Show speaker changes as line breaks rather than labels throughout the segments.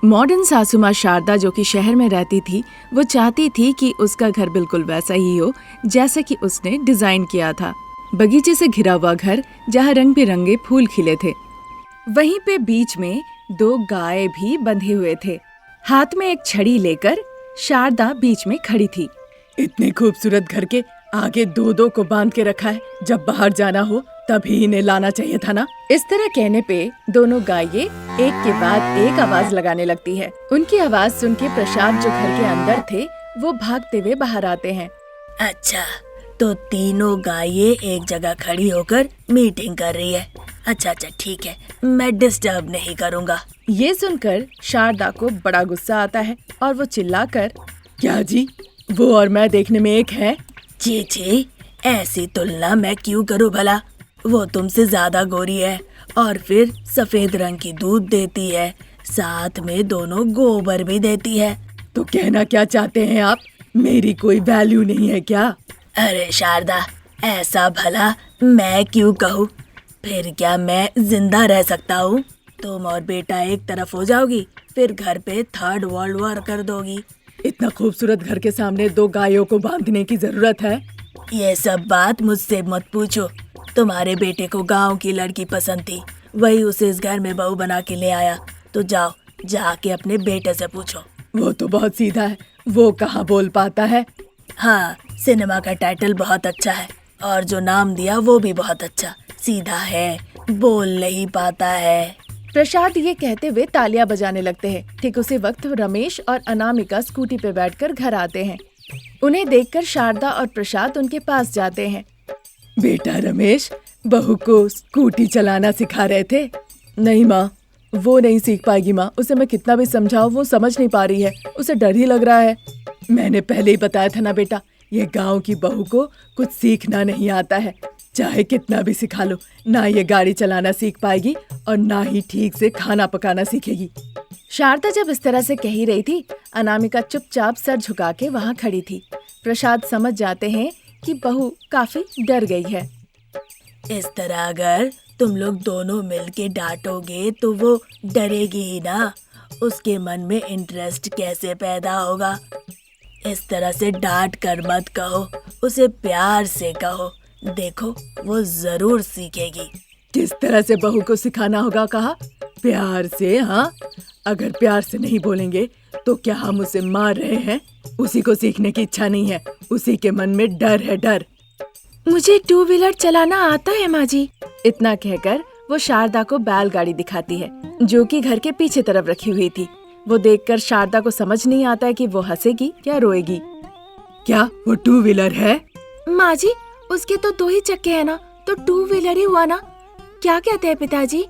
Modern सासू माँ शारदा जो कि शहर में रहती थी, वो चाहती थी कि उसका घर बिल्कुल वैसा ही हो जैसे कि उसने डिजाइन किया था। बगीचे से घिरा हुआ घर जहाँ रंग बिरंगे फूल खिले थे। वहीं पे बीच में 2 गाय भी बंधे हुए थे। हाथ में एक छड़ी लेकर शारदा बीच में खड़ी थी।
इतने खूबसूरत घर के आगे 2-2 को बांध के रखा है। जब बाहर जाना हो तभी इन्हें लाना चाहिए था ना।
इस तरह कहने पे दोनों गायें एक के बाद एक आवाज लगाने लगती है। उनकी आवाज सुन के प्रसाद जो घर के अंदर थे वो भागते हुए बाहर आते हैं।
अच्छा, तो तीनों गायें एक जगह खड़ी होकर मीटिंग कर रही है। अच्छा ठीक है, मैं डिस्टर्ब नहीं करूँगा।
ये सुनकर शारदा को बड़ा गुस्सा आता है और वो चिल्लाकर,
क्या जी, वो और मैं देखने में एक है?
जी, ऐसी तुलना मैं क्यों करूँ भला। वो तुमसे ज्यादा गोरी है और फिर सफेद रंग की दूध देती है, साथ में दोनों गोबर भी देती है।
तो कहना क्या चाहते हैं आप? मेरी कोई वैल्यू नहीं है क्या?
अरे शारदा, ऐसा भला मैं क्यों कहूँ? फिर क्या मैं जिंदा रह सकता हूँ? तुम और बेटा एक तरफ हो जाओगी, फिर घर पे 3rd वर्ल्ड वॉर कर दोगी।
इतना खूबसूरत घर के सामने 2 गायों को बांधने की जरूरत है?
ये सब बात मुझसे मत पूछो। तुम्हारे बेटे को गांव की लड़की पसंद थी, वही उसे इस घर में बहू बना के ले आया। तो जाओ, जाके अपने बेटे से पूछो।
वो तो बहुत सीधा है, वो कहाँ बोल पाता है।
हाँ, सिनेमा का टाइटल बहुत अच्छा है और जो नाम दिया वो भी बहुत अच्छा। सीधा है, बोल नहीं पाता है।
प्रसाद ये कहते हुए तालियां बजाने लगते हैं। ठीक उसी वक्त रमेश और अनामिका स्कूटी पे बैठकर घर आते हैं। उन्हें देखकर शारदा और प्रसाद उनके पास जाते हैं।
बेटा रमेश, बहू को स्कूटी चलाना सिखा रहे थे? नहीं माँ, वो नहीं सीख पाएगी माँ। उसे मैं कितना भी समझाऊं वो समझ नहीं पा रही है। उसे डर ही लग रहा है। मैंने पहले ही बताया था ना बेटा, ये गांव की बहू को कुछ सीखना नहीं आता है। चाहे कितना भी सिखा लो, ना ये गाड़ी चलाना सीख पाएगी और ना ही ठीक से खाना पकाना सीखेगी।
शारदा जब इस तरह से कह ही रही थी, अनामिका चुपचाप सर झुका के वहाँ खड़ी थी। प्रसाद समझ जाते हैं कि बहू काफी डर गई है।
इस तरह अगर तुम लोग दोनों मिलके डांटोगे तो वो डरेगी ही ना। उसके मन में इंटरेस्ट कैसे पैदा होगा? इस तरह से डांट कर मत कहो, उसे प्यार से कहो। देखो, वो जरूर सीखेगी।
किस तरह से बहू को सिखाना होगा कहा? प्यार से? हाँ, अगर प्यार से नहीं बोलेंगे तो क्या हम उसे मार रहे हैं? उसी को सीखने की इच्छा नहीं है, उसी के मन में डर है, डर।
मुझे 2 व्हीलर चलाना आता है माँ जी। इतना कहकर वो शारदा को बैलगाड़ी दिखाती है जो कि घर के पीछे तरफ रखी हुई थी। वो देखकर शारदा को समझ नहीं आता है कि वो हंसेगी या रोएगी।
क्या वो 2 व्हीलर है?
माँ जी, उसके तो 2 ही चक्के हैं ना, तो 2 व्हीलर ही हुआ ना। क्या कहते हैं पिताजी?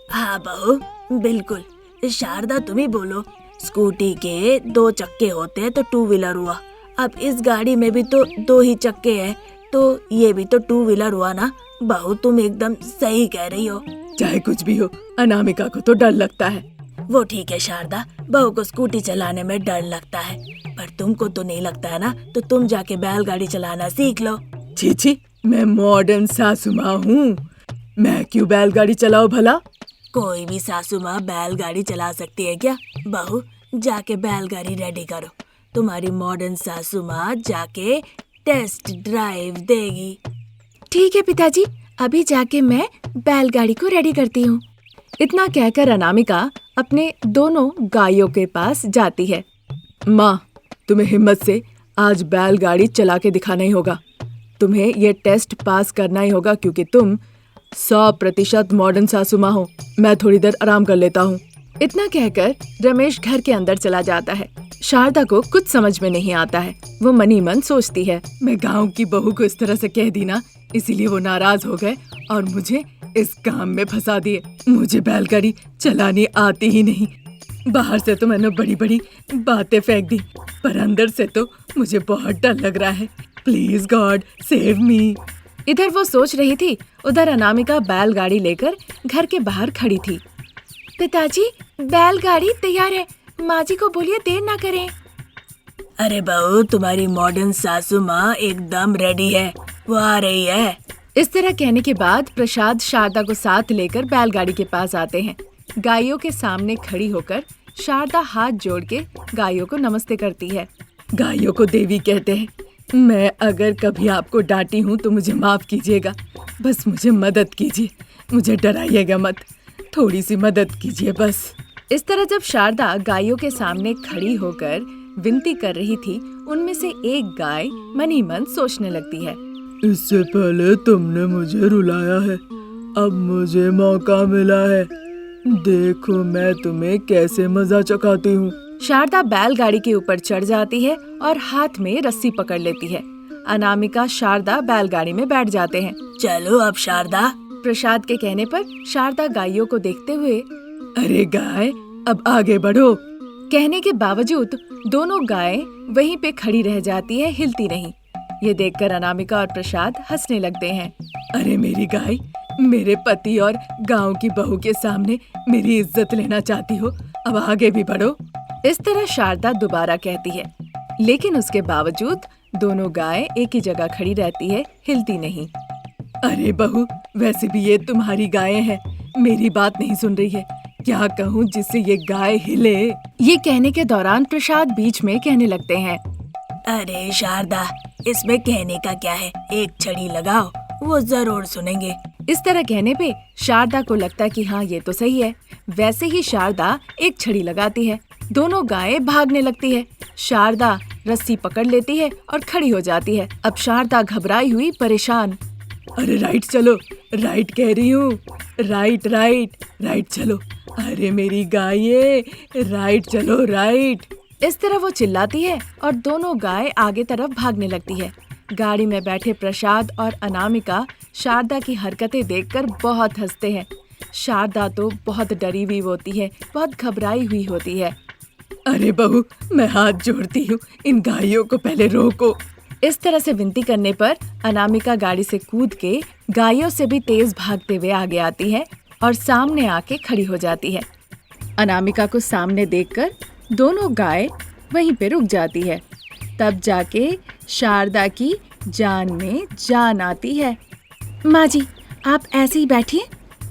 हाँ बहू, बिल्कुल। शारदा तुम ही बोलो। स्कूटी के 2 चक्के होते हैं तो 2 व्हीलर हुआ। अब इस गाड़ी में भी तो 2 ही चक्के हैं, तो ये भी तो 2 व्हीलर हुआ ना। बहू तुम एकदम सही कह रही हो।
चाहे कुछ भी हो, अनामिका को तो डर लगता है।
वो ठीक है शारदा, बहू को स्कूटी चलाने में डर लगता है, पर तुमको तो नहीं लगता है ना। तो तुम जाके बैलगाड़ी चलाना सीख लो।
छी, मैं मॉडर्न सासू माँ हूँ, मैं क्यों बैलगाड़ी चलाऊं भला?
कोई भी सासू माँ बैलगाड़ी चला सकती है क्या? बहू, जाके बैलगाड़ी रेडी करो। तुम्हारी मॉडर्न सासू माँ जाके टेस्ट ड्राइव देगी।
ठीक है पिताजी, अभी जाके मैं बैलगाड़ी को रेडी करती हूँ। इतना कहकर अनामिका अपने दोनों गायों के पास जाती है।
माँ, तुम्हें हिम्मत से आज बैलगाड़ी चला के दिखाना ही होगा। तुम्हें ये टेस्ट पास करना ही होगा क्योंकि तुम 100% मॉडर्न सासू माँ हो। मैं थोड़ी देर आराम कर लेता हूँ।
इतना कहकर रमेश घर के अंदर चला जाता है। शारदा को कुछ समझ में नहीं आता है। वो मन ही मन सोचती है,
मैं गांव की बहू को इस तरह से कह दी ना, इसीलिए वो नाराज हो गए और मुझे इस काम में फंसा दिए। मुझे बैलगाड़ी चलानी आती ही नहीं। बाहर से तो मैंने बड़ी बड़ी बातें फेंक दी, पर अंदर से तो मुझे बहुत डर लग रहा है। Please God save me.
इधर वो सोच रही थी, उधर अनामिका बैलगाड़ी लेकर घर के बाहर खड़ी थी। पिताजी, बैलगाड़ी तैयार है, माँ जी को बोलिए देर ना करें।
अरे बहू, तुम्हारी मॉडर्न सासू माँ एकदम रेडी है, वो आ रही है।
इस तरह कहने के बाद प्रसाद शारदा को साथ लेकर बैलगाड़ी के पास आते हैं। गायों के सामने खड़ी होकर शारदा हाथ जोड़ के गायों को नमस्ते करती है।
गायों को देवी कहते हैं। मैं अगर कभी आपको डांटी हूँ तो मुझे माफ कीजिएगा। बस मुझे मदद कीजिए, मुझे डराइएगा मत, थोड़ी सी मदद कीजिए बस।
इस तरह जब शारदा गायों के सामने खड़ी होकर विनती कर रही थी, उनमें से एक गाय मन ही मन सोचने लगती है,
इससे पहले तुमने मुझे रुलाया है, अब मुझे मौका मिला है, देखो मैं तुम्हें कैसे मजा चखाती हूँ।
शारदा बैलगाड़ी के ऊपर चढ़ जाती है और हाथ में रस्सी पकड़ लेती है। अनामिका शारदा बैलगाड़ी में बैठ जाते हैं।
चलो अब शारदा।
प्रसाद के कहने पर शारदा गायों को देखते हुए,
अरे गाय अब आगे बढ़ो।
कहने के बावजूद दोनों गायें वहीं पे खड़ी रह जाती है, हिलती नहीं। ये देखकर अनामिका और प्रसाद हंसने लगते हैं।
अरे मेरी गाय, मेरे पति और गांव की बहू के सामने मेरी इज्जत लेना चाहती हो, अब आगे भी बढ़ो।
इस तरह शारदा दोबारा कहती है, लेकिन उसके बावजूद दोनों गायें एक ही जगह खड़ी रहती है, हिलती नहीं।
अरे बहू, वैसे भी ये तुम्हारी गायें हैं, मेरी बात नहीं सुन रही है, क्या कहूँ जिससे ये गाय हिले।
ये कहने के दौरान प्रसाद बीच में कहने लगते हैं,
अरे शारदा, इसमें कहने का क्या है, एक छड़ी लगाओ, वो जरूर सुनेंगे।
इस तरह कहने पे शारदा को लगता है कि हाँ ये तो सही है। वैसे ही शारदा एक छड़ी लगाती है, दोनों गायें भागने लगती है। शारदा रस्सी पकड़ लेती है और खड़ी हो जाती है। अब शारदा घबराई हुई परेशान,
अरे राइट चलो, राइट कह रही हूँ, राइट राइट राइट चलो, अरे मेरी गाये, राइट चलो राइट।
इस तरह वो चिल्लाती है और दोनों गाय आगे तरफ भागने लगती है। गाड़ी में बैठे प्रसाद और अनामिका शारदा की हरकतें देखकर बहुत हंसते हैं। शारदा तो बहुत डरी हुई होती है, बहुत घबराई हुई होती है।
अरे बहू, मैं हाथ जोड़ती हूँ, इन गायों को पहले रोको।
इस तरह से विनती करने पर अनामिका गाड़ी से कूद के गायों से भी तेज भागते हुए आगे आती है और सामने आके खड़ी हो जाती है। अनामिका को सामने देखकर दोनों गाय वहीं पे रुक जाती है। तब जाके शारदा की जान में जान आती है। माँ जी, आप ऐसे ही बैठिए,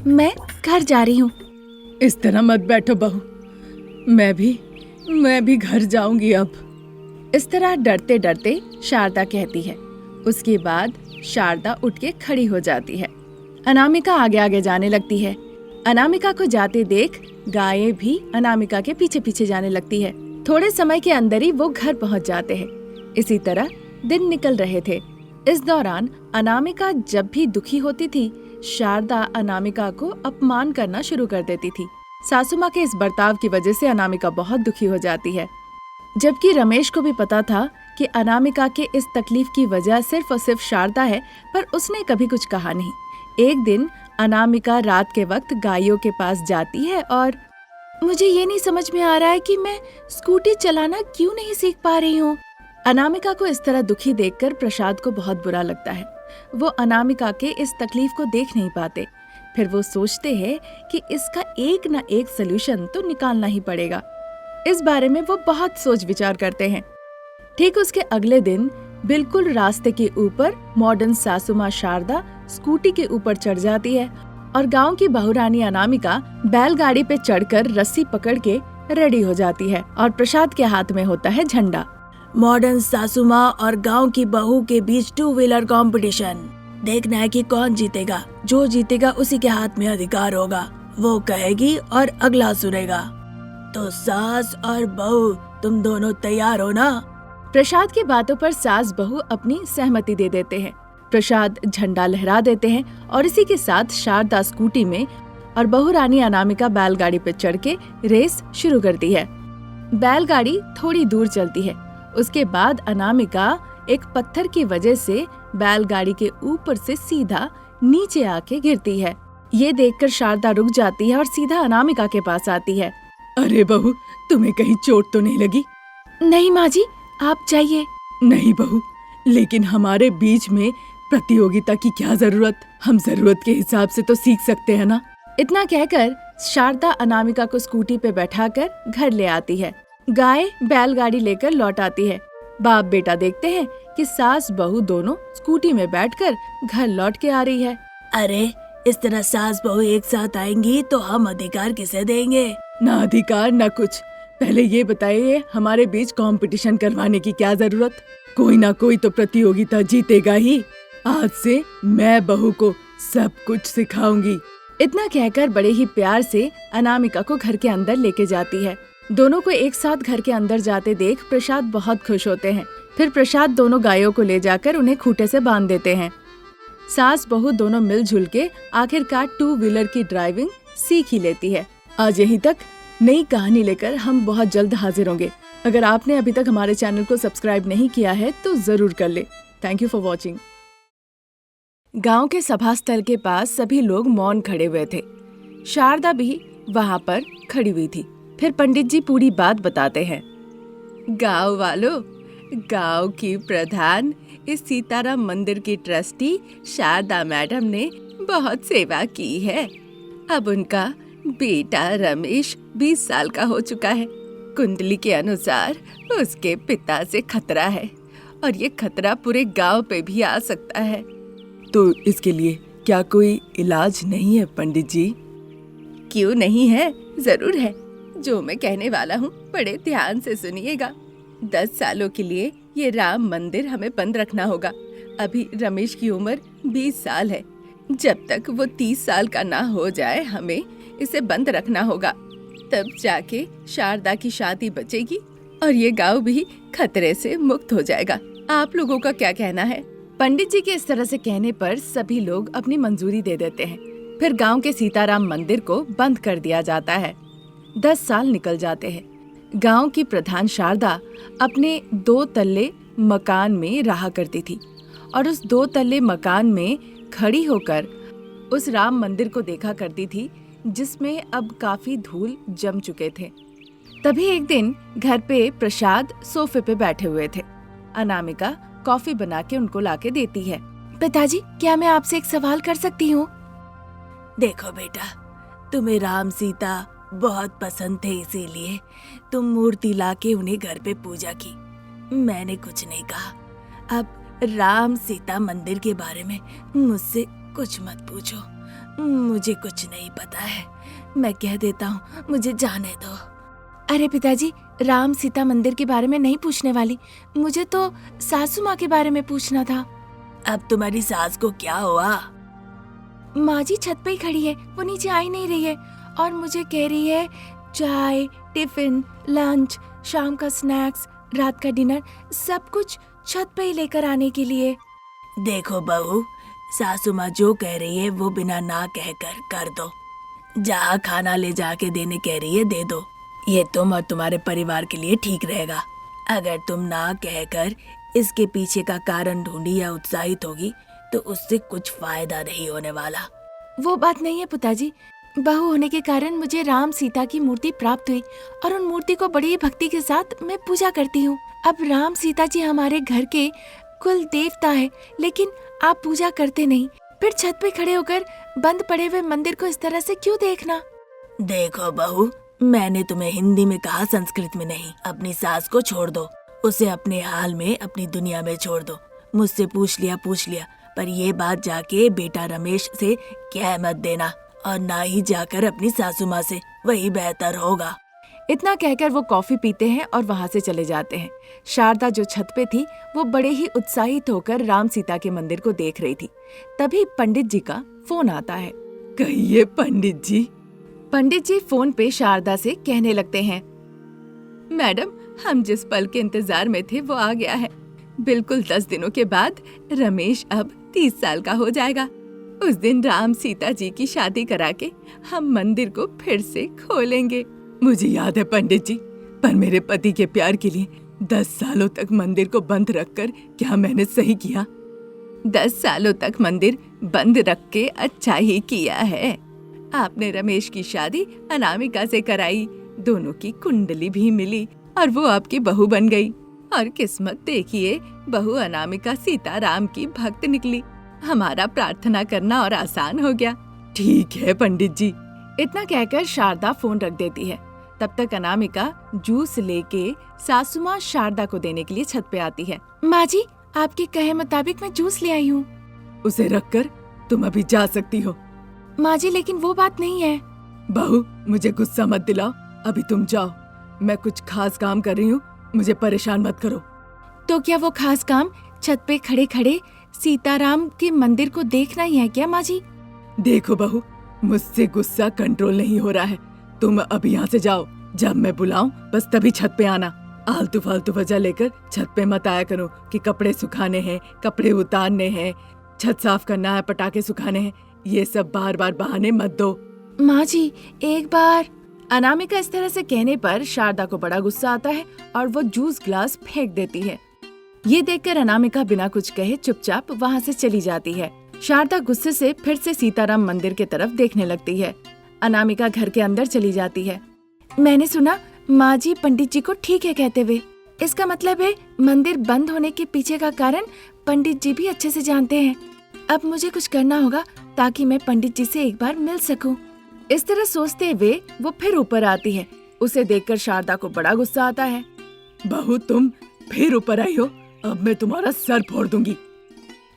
मैं घर जा रही हूँ।
इस तरह मत बैठो बहू, मैं भी घर जाऊंगी अब।
इस तरह डरते डरते शारदा कहती है। उसके बाद शारदा उठ के खड़ी हो जाती है। अनामिका आगे आगे जाने लगती है। अनामिका को जाते देख गायें भी अनामिका के पीछे पीछे जाने लगती है। थोड़े समय के अंदर ही वो घर पहुंच जाते हैं। इसी तरह दिन निकल रहे थे। इस दौरान अनामिका जब भी दुखी होती थी, शारदा अनामिका को अपमान करना शुरू कर देती थी। सासू माँ के इस बर्ताव की वजह से अनामिका बहुत दुखी हो जाती है। जबकि रमेश को भी पता था कि अनामिका के इस तकलीफ की वजह सिर्फ और सिर्फ शारदा है, पर उसने कभी कुछ कहा नहीं। एक दिन अनामिका रात के वक्त गायों के पास जाती है और मुझे ये नहीं समझ में आ रहा है कि मैं स्कूटी चलाना क्यों नहीं सीख पा रही हूँ। अनामिका को इस तरह दुखी देखकर प्रसाद को बहुत बुरा लगता है। वो अनामिका के इस तकलीफ को देख नहीं पाते। फिर वो सोचते हैं कि इसका एक न एक सलूशन तो निकालना ही पड़ेगा। इस बारे में वो बहुत सोच विचार करते हैं। ठीक उसके अगले दिन बिल्कुल रास्ते के ऊपर मॉडर्न सासू माँ शारदा स्कूटी के ऊपर चढ़ जाती है और गांव की बहुरानी अनामिका बैलगाड़ी पे चढ़कर रस्सी पकड़ के रेडी हो जाती है और प्रसाद के हाथ में होता है झंडा।
मॉडर्न सासू माँ और गांव की बहू के बीच 2 व्हीलर कंपटीशन। देखना है कि कौन जीतेगा। जो जीतेगा उसी के हाथ में अधिकार होगा। वो कहेगी और अगला सुनेगा। तो सास और बहू, तुम दोनों तैयार हो ना?
प्रसाद की बातों पर सास बहू अपनी सहमति दे देते हैं। प्रसाद झंडा लहरा देते हैं और इसी के साथ शारदा स्कूटी में और बहुरानी अनामिका बैलगाड़ी पर चढ़ के रेस शुरू करती है। बैलगाड़ी थोड़ी दूर चलती है। उसके बाद अनामिका एक पत्थर की वजह से बैलगाड़ी के ऊपर से सीधा नीचे आके गिरती है। ये देखकर शारदा रुक जाती है और सीधा अनामिका के पास आती है।
अरे बहू, तुम्हें कहीं चोट तो नहीं लगी?
नहीं माँ जी, आप जाइए।
नहीं बहू, लेकिन हमारे बीच में प्रतियोगिता की क्या जरूरत? हम जरूरत के हिसाब से तो सीख सकते हैं ना।
इतना कहकर शारदा अनामिका को स्कूटी पे बैठाकर घर ले आती है। गाय बैलगाड़ी लेकर लौट आती है। बाप बेटा देखते हैं कि सास बहू दोनों स्कूटी में बैठकर घर लौट के आ रही है।
अरे, इस तरह सास बहू एक साथ आएंगी तो हम अधिकार किसे देंगे?
ना अधिकार ना कुछ, पहले ये बताइए, हमारे बीच कंपटीशन करवाने की क्या जरूरत? कोई ना कोई तो प्रतियोगिता जीतेगा ही। आज से मैं बहू को सब कुछ सिखाऊंगी।
इतना कहकर बड़े ही प्यार से अनामिका को घर के अंदर लेके जाती है। दोनों को एक साथ घर के अंदर जाते देख प्रसाद बहुत खुश होते हैं। फिर प्रसाद दोनों गायों को ले जाकर उन्हें खूंटे से बांध देते हैं। सास बहू दोनों मिलजुल के आखिरकार 2 व्हीलर की ड्राइविंग सीख ही लेती है। आज यहीं तक। नई कहानी लेकर हम बहुत जल्द हाजिर होंगे। अगर आपने अभी तक हमारे चैनल को सब्सक्राइब नहीं किया है तो जरूर कर ले। Thank you for watching. गांव के सभा स्थल के पास सभी लोग मौन खड़े हुए थे। शारदा भी वहां पर खड़ी हुई थी। फिर पंडित जी पूरी बात बताते हैं। गांव वालों, गांव की प्रधान, इस सीताराम मंदिर की ट्रस्टी शारदा मैडम ने बहुत सेवा की है। अब उनका बेटा रमेश 20 साल का हो चुका है। कुंडली के अनुसार उसके पिता से खतरा है और ये खतरा पूरे गांव पे भी आ सकता है।
तो इसके लिए क्या कोई इलाज नहीं है पंडित जी?
क्यों नहीं है, जरूर है। जो मैं कहने वाला हूँ बड़े ध्यान से सुनिएगा। 10 सालों के लिए ये राम मंदिर हमें बंद रखना होगा। अभी रमेश की उम्र 20 साल है। जब तक वो 30 साल का ना हो जाए हमें इसे बंद रखना होगा। तब जाके शारदा की शादी बचेगी और ये गांव भी खतरे से मुक्त हो जाएगा। आप लोगों का क्या कहना है? पंडित जी के इस तरह से कहने पर सभी लोग अपनी मंजूरी दे देते हैं। फिर गांव के सीताराम मंदिर को बंद कर दिया जाता है। 10 साल निकल जाते हैं। गांव की प्रधान शारदा अपने 2 तल्ले मकान में रहा करती थी और उस 2 तल्ले मकान में खड़ी होकर उस राम मंदिर को देखा करती थी जिसमें अब काफी धूल जम चुके थे। तभी एक दिन घर पे प्रसाद सोफे पे बैठे हुए थे। अनामिका कॉफी बना के उनको लाके देती है। पिताजी, क्या मैं आपसे एक सवाल कर सकती हूँ?
देखो बेटा, तुम्हें राम सीता बहुत पसंद थे, इसीलिए तुम मूर्ति लाके उन्हें घर पे पूजा की। मैंने कुछ नहीं कहा। अब राम सीता मंदिर के बारे में मुझसे कुछ मत पूछो। मुझे कुछ नहीं पता है। मैं कह देता हूँ, मुझे जाने दो।
अरे पिताजी, राम सीता मंदिर के बारे में नहीं पूछने वाली। मुझे तो सासू माँ के बारे में पूछना था।
अब तुम्हारी सास को क्या हुआ?
माँ जी छत पे ही खड़ी है, वो नीचे आ ही नहीं रही है और मुझे कह रही है चाय, टिफिन, लंच, शाम का स्नैक्स, रात का डिनर सब कुछ छत पे ही लेकर आने के लिए।
देखो बहू, सासू माँ जो कह रही है वो बिना ना कहकर कर दो। जहाँ खाना ले जाके देने कह रही है दे दो। ये तुम और तुम्हारे परिवार के लिए ठीक रहेगा। अगर तुम ना कहकर इसके पीछे का कारण ढूंढी या उत्साहित होगी तो उससे कुछ फायदा नहीं होने वाला।
वो बात नहीं है पिताजी। बहू होने के कारण मुझे राम सीता की मूर्ति प्राप्त हुई और उन मूर्ति को बड़ी भक्ति के साथ मैं पूजा करती हूँ। अब राम सीता जी हमारे घर के कुल देवता है, लेकिन आप पूजा करते नहीं। फिर छत पे खड़े होकर बंद पड़े हुए मंदिर को इस तरह से क्यों देखना?
देखो बहू, मैंने तुम्हें हिंदी में कहा, संस्कृत में नहीं। अपनी सास को छोड़ दो, उसे अपने हाल में अपनी दुनिया में छोड़ दो। मुझसे पूछ लिया, पर ये बात जाके बेटा रमेश से कह मत देना और ना ही जाकर अपनी सासू माँ से, वही बेहतर होगा।
इतना कहकर वो कॉफी पीते हैं और वहाँ से चले जाते हैं। शारदा जो छत पे थी वो बड़े ही उत्साहित होकर राम सीता के मंदिर को देख रही थी। तभी पंडित जी का फोन आता है।
कहिए पंडित जी।
पंडित जी फोन पे शारदा से कहने लगते हैं, मैडम, हम जिस पल के इंतजार में थे वो आ गया है। बिल्कुल 10 दिनों के बाद रमेश अब 30 साल का हो जाएगा। उस दिन राम सीता जी की शादी करा के हम मंदिर को फिर से खोलेंगे।
मुझे याद है पंडित जी, पर मेरे पति के प्यार के लिए 10 सालों तक मंदिर को बंद रखकर क्या मैंने सही किया?
10 सालों तक मंदिर बंद रख के अच्छा ही किया है। आपने रमेश की शादी अनामिका से कराई, दोनों की कुंडली भी मिली और वो आपकी बहू बन गई। और किस्मत देखिए, बहू अनामिका सीताराम की भक्त निकली। हमारा प्रार्थना करना और आसान हो गया।
ठीक है पंडित जी।
इतना कहकर शारदा फोन रख देती है। तब तक अनामिका जूस लेके सासू माँ शारदा को देने के लिए छत पे आती है। माँ जी, आपके कहे मुताबिक मैं जूस ले आई हूँ।
उसे रखकर तुम अभी जा सकती हो।
माँ जी, लेकिन वो बात नहीं है।
बहू, मुझे गुस्सा मत दिलाओ। अभी तुम जाओ, मैं कुछ खास काम कर रही हूँ, मुझे परेशान मत करो।
तो क्या वो खास काम छत पे खड़े खड़े सीताराम के मंदिर को देखना ही है क्या माँ जी?
देखो बहू, मुझसे गुस्सा कंट्रोल नहीं हो रहा है। तुम अब यहाँ से जाओ, जब मैं बुलाऊं बस तभी छत पे आना। आलतू फालतू वजह लेकर छत पे मत आया करो कि कपड़े सुखाने हैं, कपड़े उतारने हैं, छत साफ करना है, पटाखे सुखाने हैं। ये सब बार बार बहाने मत दो।
माँ जी एक बार। अनामिका इस तरह से कहने पर शारदा को बड़ा गुस्सा आता है और वो जूस ग्लास फेंक देती है। ये देखकर अनामिका बिना कुछ कहे चुपचाप वहाँ से चली जाती है। शारदा गुस्से से फिर से सीताराम मंदिर की तरफ देखने लगती है। अनामिका घर के अंदर चली जाती है। मैंने सुना माँ जी पंडित जी को ठीक है कहते हुए। इसका मतलब है मंदिर बंद होने के पीछे का कारण पंडित जी भी अच्छे से जानते हैं। अब मुझे कुछ करना होगा ताकि मैं पंडित जी से एक बार मिल सकूं। इस तरह सोचते हुए वो फिर ऊपर आती है। उसे देखकर शारदा को बड़ा गुस्सा आता है।
बहू तुम फिर ऊपर आई हो, अब मैं तुम्हारा सर फोड़ दूंगी।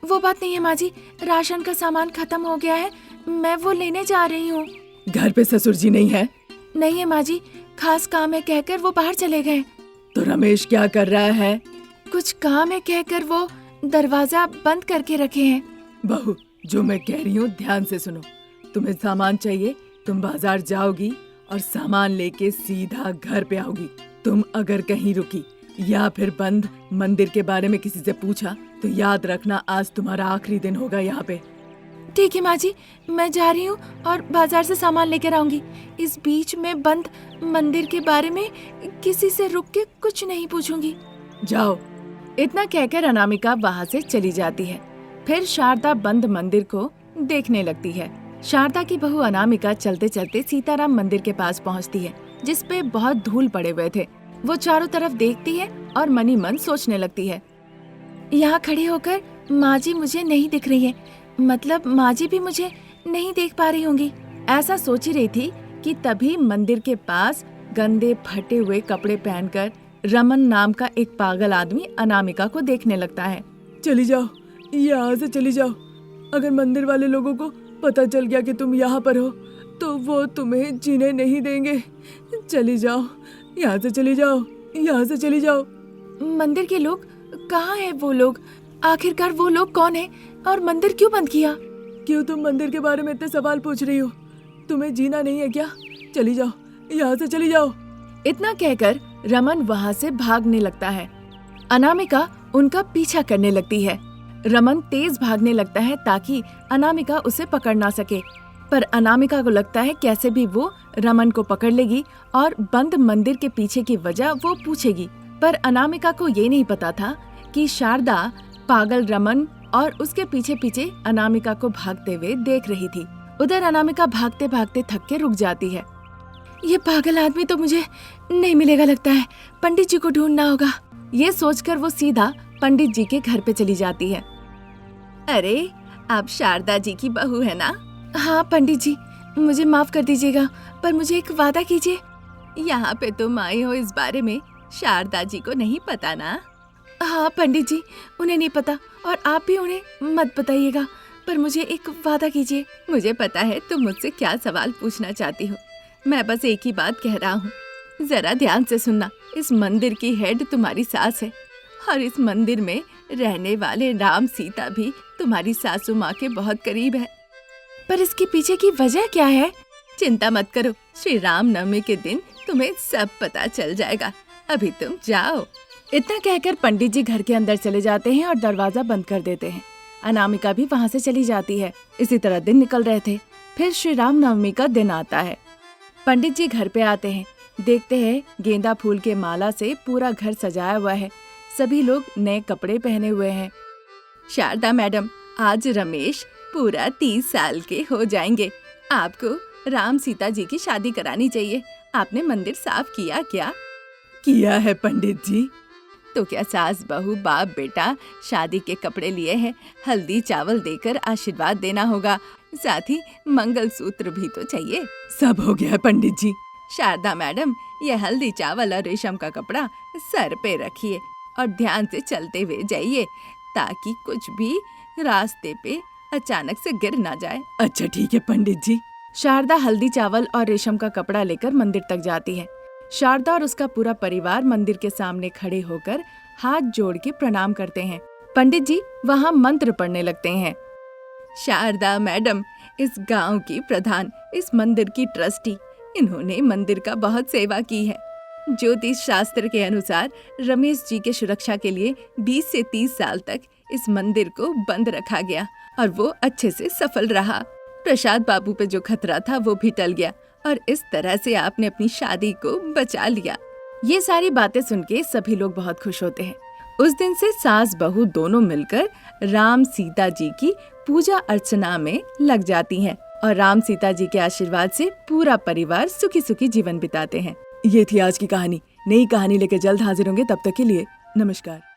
वो बात नहीं है माँ जी, राशन का सामान खत्म हो गया है, मैं वो लेने जा रही हूँ।
घर पे ससुर जी नहीं है?
नहीं है माँ जी, खास काम है कहकर वो बाहर चले गए।
तो रमेश क्या कर रहा है?
कुछ काम है कहकर वो दरवाजा बंद करके रखे हैं।
बहू जो मैं कह रही हूँ ध्यान से सुनो। तुम्हें सामान चाहिए, तुम बाजार जाओगी और सामान लेके सीधा घर पे आओगी। तुम अगर कहीं रुकी या फिर बंद मंदिर के बारे में किसी से पूछा तो याद रखना आज तुम्हारा आखिरी दिन होगा यहाँ पे।
ठीक है माँ जी, मैं जा रही हूँ और बाजार से सामान लेकर आऊंगी। इस बीच में बंद मंदिर के बारे में किसी से रुक के कुछ नहीं पूछूंगी।
जाओ।
इतना कहकर अनामिका वहाँ से चली जाती है। फिर शारदा बंद मंदिर को देखने लगती है। शारदा की बहू अनामिका चलते चलते सीताराम मंदिर के पास पहुँचती है, जिस पे बहुत धूल पड़े हुए थे। वो चारों तरफ देखती है और मनी मन सोचने लगती है। यहाँ खड़ी होकर माँ जी मुझे नहीं दिख रही है, मतलब माँ जी भी मुझे नहीं देख पा रही होंगी। ऐसा सोच ही रही थी कि तभी मंदिर के पास गंदे फटे हुए कपड़े पहनकर रमन नाम का एक पागल आदमी अनामिका को देखने लगता है।
चली जाओ, यहाँ से चली जाओ। अगर मंदिर वाले लोगों को पता चल गया कि तुम यहाँ पर हो तो वो तुम्हें जीने नहीं देंगे। चली जाओ, यहाँ से चली जाओ, यहाँ से चली जाओ।
मंदिर के लोग कहाँ है? वो लोग आखिरकार वो लोग कौन है और मंदिर क्यों बंद किया?
क्यों तुम मंदिर के बारे में इतने सवाल पूछ रही हो? तुम्हें जीना नहीं है क्या? चली जाओ, यहाँ से चली जाओ।
इतना कहकर रमन वहाँ से भागने लगता है। अनामिका उनका पीछा करने लगती है। रमन तेज भागने लगता है ताकि अनामिका उसे पकड़ ना सके, पर अनामिका को लगता है कैसे भी वो रमन को पकड़ लेगी और बंद मंदिर के पीछे की वजह वो पूछेगी। पर अनामिका को ये नहीं पता था कि शारदा पागल रमन और उसके पीछे पीछे अनामिका को भागते हुए देख रही थी। उधर अनामिका भागते भागते थक के रुक जाती है। ये पागल आदमी तो मुझे नहीं मिलेगा लगता है, पंडित जी को ढूंढना होगा। ये सोचकर वो सीधा पंडित जी के घर पे चली जाती है। अरे आप शारदा जी की बहू है ना? हाँ पंडित जी, मुझे माफ कर दीजिएगा, पर मुझे एक वादा कीजिए। यहाँ पे तुम आई हो इस बारे में शारदा जी को नहीं पता ना? हाँ पंडित जी, उन्हें नहीं पता और आप भी उन्हें मत बताइएगा, पर मुझे एक वादा कीजिए। मुझे पता है तुम मुझसे क्या सवाल पूछना चाहती हो, मैं बस एक ही बात कह रहा हूँ। जरा ध्यान से सुनना। इस मंदिर की हेड तुम्हारी सास है और इस मंदिर में रहने वाले राम सीता भी तुम्हारी सासू माँ के बहुत करीब है। पर इसके पीछे की वजह क्या है? चिंता मत करो, श्री राम नवमी के दिन तुम्हें सब पता चल जाएगा। अभी तुम जाओ। इतना कहकर पंडित जी घर के अंदर चले जाते हैं और दरवाजा बंद कर देते हैं। अनामिका भी वहाँ से चली जाती है। इसी तरह दिन निकल रहे थे। फिर श्री राम नवमी का दिन आता है। पंडित जी घर पे आते हैं। देखते हैं गेंदा फूल के माला से पूरा घर सजाया हुआ है। सभी लोग नए कपड़े पहने हुए हैं। शारदा मैडम, आज रमेश पूरा 30 साल के हो जाएंगे। आपको राम सीता जी की शादी करानी चाहिए। आपने मंदिर साफ किया क्या?
किया है पंडित जी।
तो क्या सास बहू बाप बेटा शादी के कपड़े लिए हैं? हल्दी चावल देकर आशीर्वाद देना होगा, साथ ही मंगलसूत्र भी तो चाहिए।
सब हो गया है पंडित जी।
शारदा मैडम, ये हल्दी चावल और रेशम का कपड़ा सर पे रखिए और ध्यान से चलते हुए जाइए ताकि कुछ भी रास्ते पे अचानक से गिर ना जाए।
अच्छा ठीक है पंडित जी।
शारदा हल्दी चावल और रेशम का कपड़ा लेकर मंदिर तक जाती है। शारदा और उसका पूरा परिवार मंदिर के सामने खड़े होकर हाथ जोड़ के प्रणाम करते हैं। पंडित जी वहाँ मंत्र पढ़ने लगते हैं। शारदा मैडम इस गांव की प्रधान, इस मंदिर की ट्रस्टी, इन्होंने मंदिर का बहुत सेवा की है। ज्योतिष शास्त्र के अनुसार रमेश जी के सुरक्षा के लिए 20 से 30 साल तक इस मंदिर को बंद रखा गया और वो अच्छे से सफल रहा। प्रसाद बाबू पे जो खतरा था वो भी टल गया और इस तरह से आपने अपनी शादी को बचा लिया। ये सारी बातें सुन के सभी लोग बहुत खुश होते हैं। उस दिन से सास बहू दोनों मिलकर राम सीता जी की पूजा अर्चना में लग जाती हैं और राम सीता जी के आशीर्वाद से पूरा परिवार सुखी सुखी जीवन बिताते हैं।
ये थी आज की कहानी। नई कहानी लेकर जल्द हाजिर होंगे, तब तक के लिए नमस्कार।